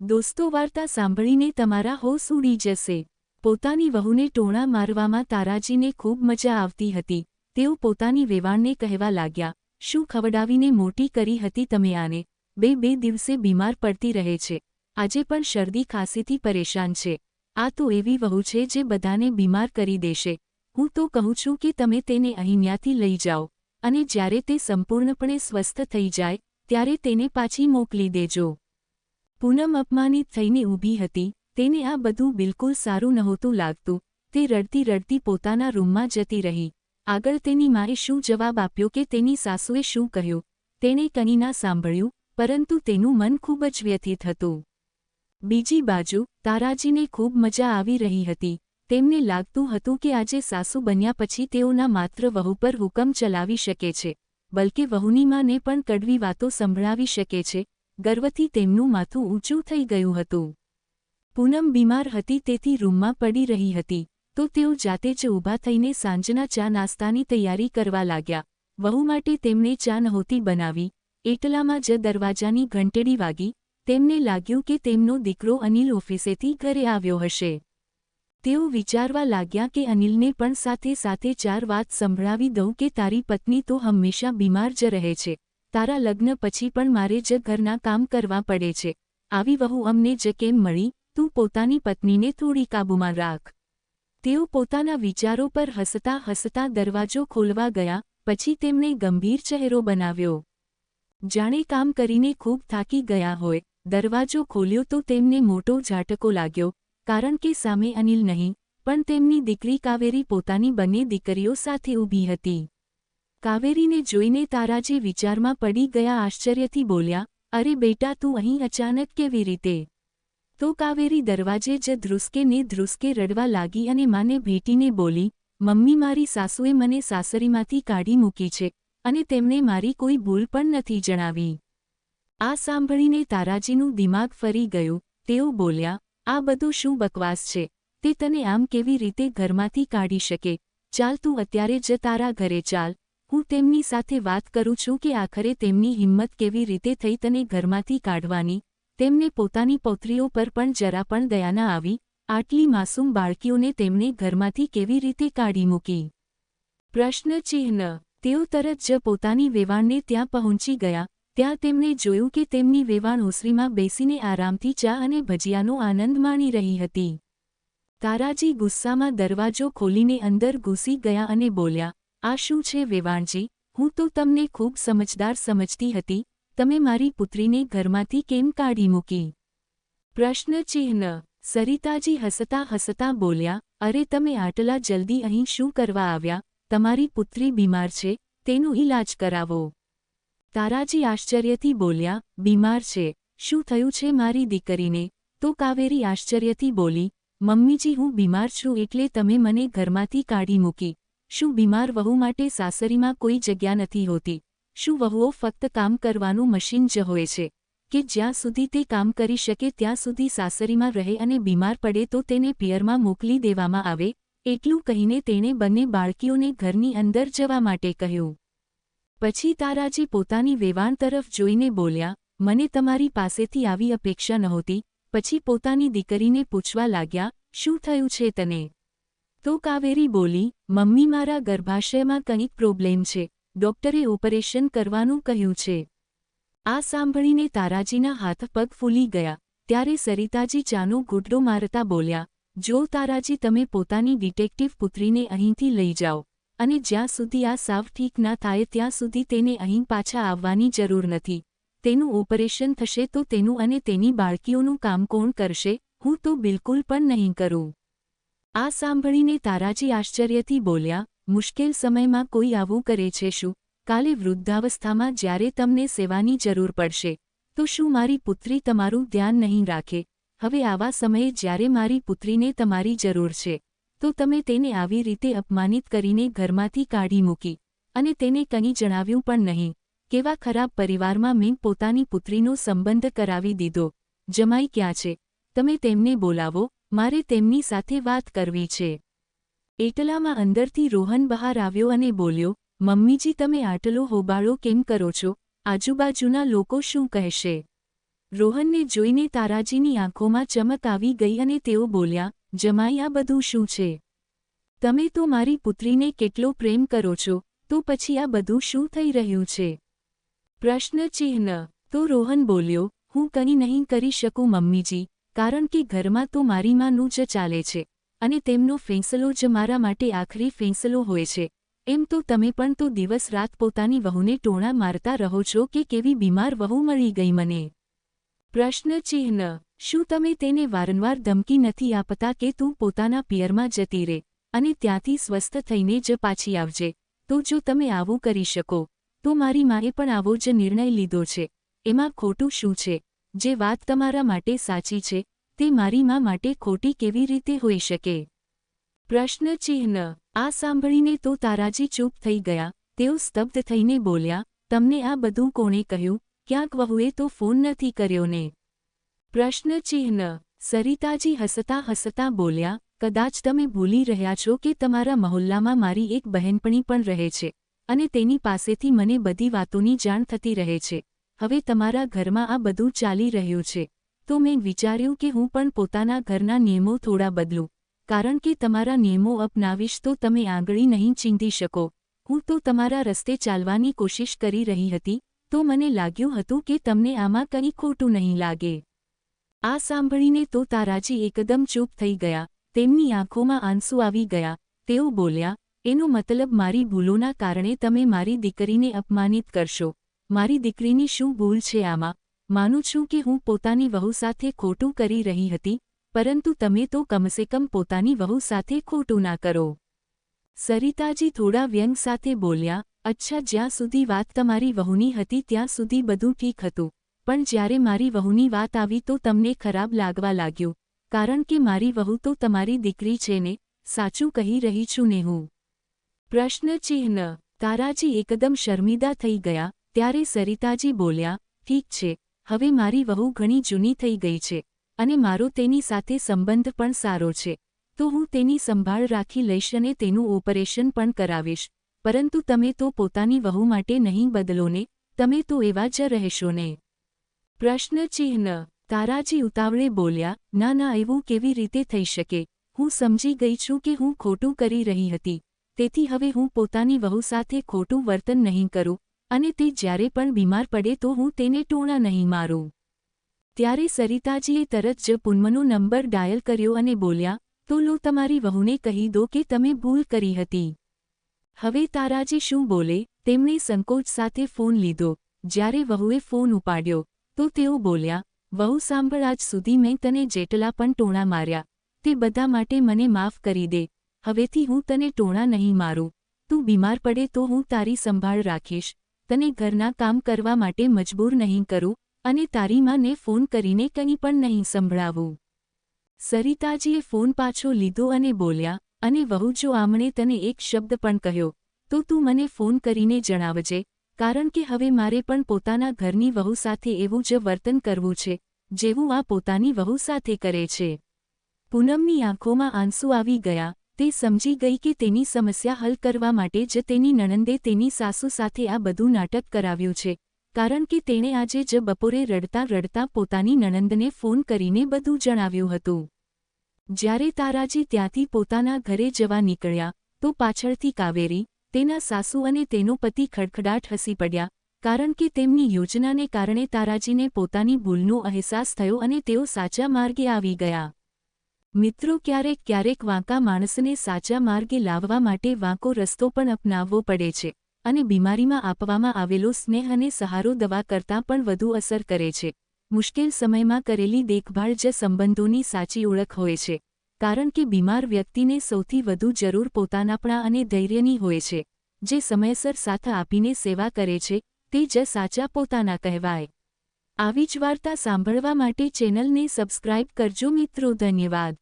દોસ્તો, વાર્તા સાંભળીને તમારા હોશ ઉડી જશે। પોતાની વહુને ટોણા મારવામાં તારાજીને ખૂબ મજા આવતી હતી। તેઓ પોતાની વેવાણને કહેવા લાગ્યા, શું ખવડાવીને મોટી કરી હતી તમે આને? બે દિવસે બીમાર પડતી રહે છે, આજે પણ શરદી ખાંસીથી પરેશાન છે। આ તો એવી વહુ છે જે બધાને બીમાર કરી દેશે। હું તો કહું છું કે તમે તેને અહીંયાથી લઈ જાઓ અને જ્યારે તે સંપૂર્ણપણે સ્વસ્થ થઈ જાય ત્યારે તેને પાછી મોકલી દેજો। પૂનમ અપમાનિત થઈને ઊભી હતી। તેને આ બધું બિલકુલ સારું નહોતું લાગતું। તે રડતી રડતી પોતાના રૂમમાં જતી રહી। આગળ તેની માએ શું જવાબ આપ્યો કે તેની સાસુએ શું કહ્યું તેણે કંઈ ના સાંભળ્યું, પરંતુ તેનું મન ખૂબ જ વ્યથિત હતું। બીજી બાજુ તારાજીને ખૂબ મજા આવી રહી હતી। તેમને લાગતું હતું કે આજે સાસુ બન્યા પછી તેઓના માત્ર વહુ પર હુકમ ચલાવી શકે છે, બલકે વહુની માને પણ કડવી વાતો સંભળાવી શકે છે। ગર્વથી તેમનું માથું ઊંચું થઈ ગયું હતું। પૂનમ બીમાર હતી તેથી રૂમમાં પડી રહી હતી, તો તેઓ જાતે જ ઊભા થઈને સાંજના ચા નાસ્તાની તૈયારી કરવા લાગ્યા। વહુ માટે તેમણે ચા નહોતી બનાવી, એટલામાં જ દરવાજાની ઘંટડી વાગી। તેમને લાગ્યું કે તેમનો દીકરો અનિલ ઓફિસેથી ઘરે આવ્યો હશે। તેઓ વિચારવા લાગ્યા કે અનિલને પણ સાથે સાથે ચાર વાત સંભળાવી દઉં કે તારી પત્ની તો હંમેશા બીમાર જ રહે છે, તારા લગ્ન પછી પણ મારે જ ઘરના કામ કરવા પડે છે। આવી વહુ અમને જ કેમ મળી? તું પોતાની પત્નીને થોડી કાબૂમાં રાખ। તેઓ પોતાના વિચારો પર હસતા હસતા દરવાજો ખોલવા ગયા, પછી તેમણે ગંભીર ચહેરો બનાવ્યો, જાણે કામ કરીને ખૂબ થાકી ગયા હોય। દરવાજો ખોલ્યો તો તેમને મોટો ઝાટકો લાગ્યો, કારણ કે સામે અનિલ નહીં પણ તેમની દીકરી કાવેરી પોતાની બંને દીકરીઓ સાથે ઊભી હતી। કાવેરીને જોઈને તારાજી વિચારમાં પડી ગયા। આશ્ચર્યથી બોલ્યા, અરે બેટા, તું અહીં અચાનક કેવી રીતે? તો કાવેરી દરવાજે જ ધ્રુસકે ને ધ્રુસકે રડવા લાગી અને માને ભેટીને બોલી, મમ્મી, મારી સાસુએ મને સાસરીમાંથી કાઢી મૂકી છે અને તેમણે મારી કોઈ ભૂલ પણ નથી જણાવી। આ સાંભળીને તારાજીનું દિમાગ ફરી ગયું। તેઓ બોલ્યા, આ બધું શું બકવાસ છે? તે તને આમ કેવી રીતે ઘરમાંથી કાઢી શકે? ચાલ, તું અત્યારે જ તારા ઘરે ચાલ, હું તેમની સાથે વાત કરું છું કે આખરે તેમની હિંમત કેવી રીતે થઈ તને ઘરમાંથી કાઢવાની। તેમને પોતાની પૌત્રીઓ પર પણ જરા પણ દયા ન આવી। આટલી માસૂમ બાળકીઓને તેમણે ઘરમાંથી કેવી રીતે કાઢી મૂકી? પ્રશ્નચિહ્ન। તેઓ તરત જ પોતાની વેવાણને ત્યાં પહોંચી ગયા। ત્યાં તેમણે જોયું કે તેમની વેવાણ ઓસરીમાં બેસીને આરામથી ચા અને ભજીયાનો આનંદ માણી રહી હતી। તારાજી ગુસ્સામાં દરવાજો ખોલીને અંદર ઘૂસી ગયા અને બોલ્યા, આ શું છે વેવાણજી? હું તો તમને ખૂબ સમજદાર સમજતી હતી, તમે મારી પુત્રીને ઘરમાંથી કેમ કાઢી મૂકી? પ્રશ્નચિહ્ન। સરિતાજી હસતા હસતા બોલ્યા, અરે તમે આટલા જલ્દી અહીં શું કરવા આવ્યા? તમારી પુત્રી બીમાર છે, તેનો ઈલાજ કરાવો। તારાજી આશ્ચર્યથી બોલ્યા, બીમાર છે? શું થયું છે મારી દીકરીને? તો કાવેરી આશ્ચર્યથી બોલી, મમ્મીજી, હું બીમાર છું એટલે તમે મને ઘરમાંથી કાઢી મૂકી। શું બીમાર વહુ માટે સાસરીમાં કોઈ જગ્યા નથી હોતી? શું વહુઓ ફક્ત કામ કરવાનું મશીન જ હોય છે કે જ્યાં સુધી તે કામ કરી શકે ત્યાં સુધી સાસરીમાં રહે અને બીમાર પડે તો તેને પિયરમાં મોકલી દેવામાં આવે? એટલું કહીને તેણે બંને બાળકીઓને ઘરની અંદર જવા માટે કહ્યું। પછી તારાજી પોતાની વેવાણ તરફ જોઈને બોલ્યા, મને તમારી પાસેથી આવી અપેક્ષા નહોતી। પછી પોતાની દીકરીને પૂછવા લાગ્યા, શું થયું છે તને? તો કાવેરી બોલી, મમ્મી, મારા ગર્ભાશયમાં કંઈક પ્રોબ્લેમ છે, ડોક્ટરે ઓપરેશન કરવાનું કહ્યું છે। આ સાંભળીને તારાજીના હાથ પગ ફૂલી ગયા। ત્યારે સરિતાજી ચાનો ઘૂંટડો મારતા બોલ્યા, જો તારાજી, તમે પોતાની ડિટેક્ટિવ પુત્રીને અહીંથી લઈ જાઓ અને જ્યાં સુધી આ સાવ ઠીક ના થાય ત્યાં સુધી તેને અહીં પાછા આવવાની જરૂર નથી। તેનું ઓપરેશન થશે તો તેનું અને તેની બાળકીઓનું કામ કોણ કરશે? હું તો બિલકુલ પણ નહીં કરું। આ સાંભળીને તારાજી આશ્ચર્યથી બોલ્યા, મુશ્કેલ સમયમાં કોઈ આવું કરે છે શું? કાલે વૃદ્ધાવસ્થામાં જ્યારે તમને સેવાની જરૂર પડશે તો શું મારી પુત્રી તમારું ધ્યાન નહીં રાખે? હવે આવા સમયે જ્યારે મારી પુત્રીને તમારી જરૂર છે તો તમે તેને આવી રીતે અપમાનિત કરીને ઘરમાંથી કાઢી મૂકી અને તેને કંઈ જણાવ્યું પણ નહીં। કેવા ખરાબ પરિવારમાં મેં પોતાની પુત્રીનો સંબંધ કરાવી દીધો। જમાઈ ક્યાં છે? તમે તેમને બોલાવો, મારે તેમની સાથે વાત કરવી છે। એટલામાં અંદરથી રોહન બહાર આવ્યો અને બોલ્યો, મમ્મીજી, તમે આટલો હોબાળો કેમ કરો છો? આજુબાજુના લોકો શું કહેશે? રોહનને જોઈને તારાજીની આંખોમાં ચમક આવી ગઈ અને તેઓ બોલ્યા, જમાઈ આ બધું શું છે? તમે તો મારી પુત્રીને કેટલો પ્રેમ કરો છો, તો પછી આ બધું શું થઈ રહ્યું છે? પ્રશ્નચિહ્ન. તો રોહન બોલ્યો, હું કંઈ નહીં કરી શકું મમ્મીજી, કારણ કે ઘરમાં તો મારી માનું જ ચાલે છે, અને તેમનો ફેંસલો જ મારા માટે આખરી ફેંસલો હોય છે. એમ તો તમે પણ તો દિવસ રાત પોતાની વહુને ટોણા મારતા રહો છો કે કેવી બીમાર વહુ મળી ગઈ મને. પ્રશ્નચિહ્ન. શું તમે તેને વારંવાર ધમકી નથી આપતા કે તું પોતાના પિયરમાં જતી રહે, અને ત્યાંથી સ્વસ્થ થઈને જ પાછી આવજે? તો જો તમે આવું કરી શકો, તો મારી માએ પણ આવો જ નિર્ણય લીધો છે. એમાં ખોટું શું છે? જે વાત તમારા માટે સાચી છે, તે મારી મા માટે ખોટી કેવી રીતે હોઈ શકે? પ્રશ્નચિહ્ન. આ સાંભળીને તો તારાજી ચૂપ થઈ ગયા. તેઓ સ્તબ્ધ થઈને બોલ્યા, તમને આ બધું કોણે કહ્યું? ક્યાંક વહુએ તો ફોન નથી કર્યો ને? પ્રશ્નચિહ્ન. સરિતાજી હસતા હસતા બોલ્યા, કદાચ તમે ભૂલી રહ્યા છો કે તમારા મહોલ્લામાં મારી એક બહેનપણી પણ રહે છે, અને તેની પાસેથી મને બધી વાતોની જાણ થતી રહે છે. હવે તમારા ઘરમાં આ બધું ચાલી રહ્યું છે, તો મેં વિચાર્યું કે હું પણ પોતાના ઘરના નિયમો થોડા બદલું, કારણ કે તમારા નિયમો અપનાવીશ તો તમે આંગળી નહીં ચીંધી શકો. હું તો તમારા રસ્તે ચાલવાની કોશિશ કરી રહી હતી, તો મને લાગ્યું હતું કે તમને આમાં કંઈ ખોટું નહીં લાગે. આ સાંભળીને તો તારાજી એકદમ ચૂપ થઈ ગયા. તેમની આંખોમાં આંસુ આવી ગયા. તેઓ બોલ્યા, એનો મતલબ મારી ભૂલોના કારણે તમે મારી દીકરીને અપમાનિત કરશો. મારી દીકરીની શું ભૂલ છે આમાં? માનું છું કે હું પોતાની વહુ સાથે ખોટું કરી રહી હતી, પરંતુ તમે તો કમસે કમ પોતાની વહુ સાથે ખોટું ના કરો. સરિતાજી થોડા વ્યંગ સાથે બોલ્યા, અચ્છા, જ્યાં સુધી વાત તમારી વહુની હતી ત્યાં સુધી બધું ઠીક હતું, પણ જ્યારે મારી વહુની વાત આવી તો તમને ખરાબ લાગવા લાગ્યું, કારણ કે મારી વહુ તો તમારી દીકરી છે ને? સાચું કહી રહી છું ને હું? પ્રશ્નચિહ્ન. તારાજી એકદમ શર્મિંદા થઈ ગયા. ત્યારે સરિતાજી બોલ્યા, ઠીક છે, હવે મારી વહુ ઘણી જૂની થઈ ગઈ છે, અને મારો તેની સાથે સંબંધ પણ સારો છે, તો હું તેની સંભાળ રાખી લઈશ અને તેનું ઓપરેશન પણ કરાવીશ. પરંતુ તમે તો પોતાની વહુ માટે નહીં બદલો ને? તમે તો એવા જ રહેશો ને? પ્રશ્નચિહ્ન. તારાજી ઉતાવળે બોલ્યા, ના ના, એવું કેવી રીતે થઈ શકે? હું સમજી ગઈ છું કે હું ખોટું કરી રહી હતી, તેથી હવે હું પોતાની વહુ સાથે ખોટું વર્તન નહીં કરું, અને તે જ્યારે પણ બીમાર પડે તો હું તેને ટોણા નહીં મારું. ત્યારે સરિતાજીએ તરત જ પૂનમનો નંબર ડાયલ કર્યો અને બોલ્યા, તો લો તમારી વહુને કહી દો કે તમે ભૂલ કરી હતી. હવે તારાજી શું બોલે? તેમણે સંકોચ સાથે ફોન લીધો. જ્યારે વહુએ ફોન ઉપાડ્યો, તો તેઓ બોલ્યા, વહુ સાંભળ, આજ સુધી મેં તને જેટલા પણ ટોણા માર્યા, તે બધા માટે મને માફ કરી દે. હવેથી હું તને ટોણા નહીં મારું. તું બીમાર પડે તો હું તારી સંભાળ રાખીશ, તને ઘરના કામ કરવા માટે મજબૂર નહીં કરું, અને તારી માને ફોન કરીને કંઈ પણ નહીં સંભળાવું. સરિતાજીએ ફોન પાછો લીધો અને બોલ્યા, અને વહુ, જો આમણે તને એક શબ્દ પણ કહ્યો, તો તું મને ફોન કરીને જણાવજે, કારણ કે હવે મારે પણ પોતાના ઘરની વહુ સાથે એવું જ વર્તન કરવું છે, જેવું આ પોતાની વહુ સાથે કરે છે. પૂનમની આંખોમાં આંસુ આવી ગયા. તે સમજી ગઈ કે તેની સમસ્યા હલ કરવા માટે જ તેની નણંદે તેની સાસુ સાથે આ બધું નાટક કરાવ્યું છે, કારણ કે તેણે આજે જ બપોરે રડતા રડતા પોતાની નણંદને ફોન કરીને બધું જણાવ્યું હતું. જ્યારે તારાજી ત્યાંથી પોતાના ઘરે જવા નીકળ્યા, તો પાછળથી કાવેરી, તેના સાસુ અને તેનો પતિ ખડખડાટ હસી પડ્યા, કારણ કે તેમની યોજનાને કારણે તારાજીને પોતાની ભૂલનો અહેસાસ થયો અને તેઓ સાચા માર્ગે આવી ગયા. મિત્રો, ક્યારેક ક્યારેક વાંકા માણસને સાચા માર્ગે લાવવા માટે વાંકો રસ્તો પણ અપનાવવો પડે છે, અને બીમારીમાં આપવામાં આવેલો સ્નેહ અને સહારો દવા કરતાં પણ વધુ અસર કરે છે. મુશ્કેલ સમયમાં કરેલી દેખભાળ જ સંબંધોની સાચી ઓળખ હોય છે, કારણ કે બીમાર વ્યક્તિને સૌથી વધુ જરૂર પોતાનાપણા અને ધૈર્યની હોય છે. જે સમયસર સાથ આપીને સેવા કરે છે, તે જ સાચા પોતાના કહેવાય. આવી જ વાર્તા સાંભળવા માટે ચેનલને સબસ્ક્રાઇબ કરજો મિત્રો. ધન્યવાદ.